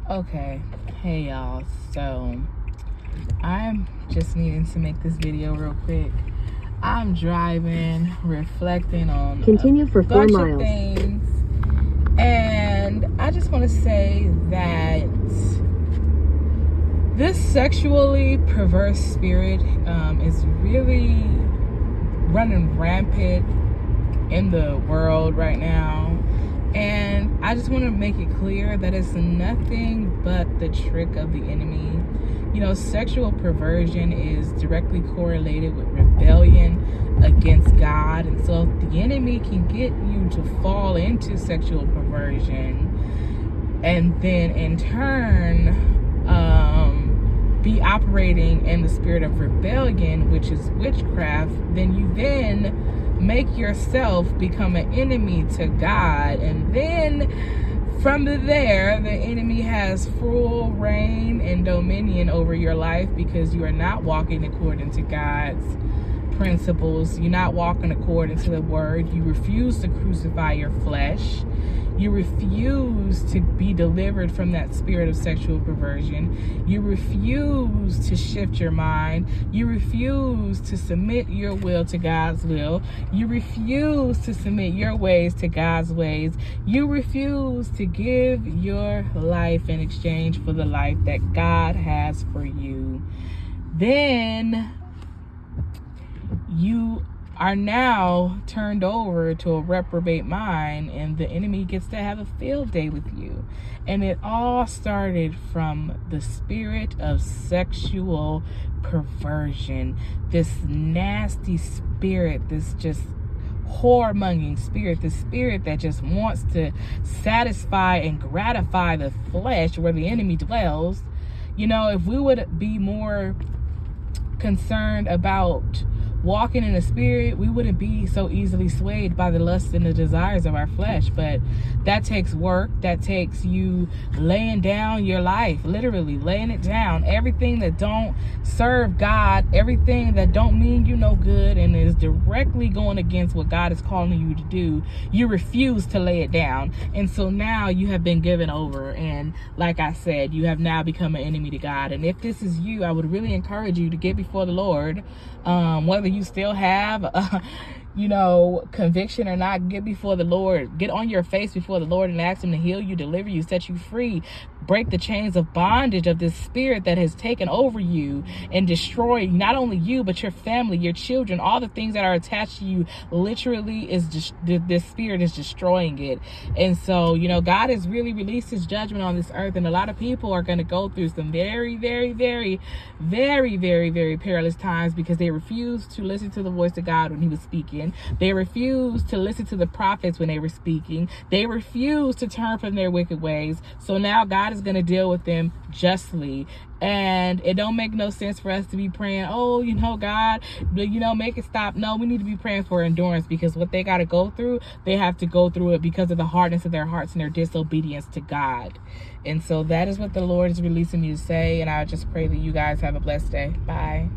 Okay, hey y'all. So I'm just needing to make this video real quick. I'm driving, reflecting on Continue for 4 bunch miles. of things, and I just want to say that this sexually perverse spirit is really running rampant in the world right now. And I just want to make it clear that it's nothing but the trick of the enemy. You know, sexual perversion is directly correlated with rebellion against God. And so if the enemy can get you to fall into sexual perversion and then in turn be operating in the spirit of rebellion, which is witchcraft, then you then make yourself become an enemy to God. And then from there, the enemy has full reign and dominion over your life because you are not walking according to God's principles. You're not walking according to the word. You refuse to crucify your flesh. You refuse to be delivered from that spirit of sexual perversion. You refuse to shift your mind. You refuse to submit your will to God's will. You refuse to submit your ways to God's ways. You refuse to give your life in exchange for the life that God has for you. Then you are now turned over to a reprobate mind, and the enemy gets to have a field day with you. And it all started from the spirit of sexual perversion, this nasty spirit, this just whoremongering spirit, the spirit that just wants to satisfy and gratify the flesh where the enemy dwells. You know, if we would be more concerned about walking in the spirit, we wouldn't be so easily swayed by the lust and the desires of our flesh. But that takes work. That takes you laying down your life, literally laying it down. Everything that don't serve God, everything that don't mean you no good and is directly going against what God is calling you to do, you refuse to lay it down. And so now you have been given over, and like I said, you have now become an enemy to God. And if this is you, I would really encourage you to get before the Lord, whether you still have conviction or not. Get before the Lord, get on your face before the Lord and ask him to heal you, deliver you, set you free, break the chains of bondage of this spirit that has taken over you and destroyed not only you but your family, your children, all the things that are attached to you. Literally is just this spirit is destroying it. And so God has really released his judgment on this earth, and a lot of people are going to go through some very, very, very, very, very, very perilous times because they refused to listen to the voice of God when he was speaking. They refused to listen to the prophets when they were speaking. They refused to turn from their wicked ways. So now God is going to deal with them justly. And it don't make no sense for us to be praying, oh, God, make it stop. No, we need to be praying for endurance, because what they got to go through, they have to go through it because of the hardness of their hearts and their disobedience to God. And so that is what the Lord is releasing me to say. And I just pray that you guys have a blessed day. Bye.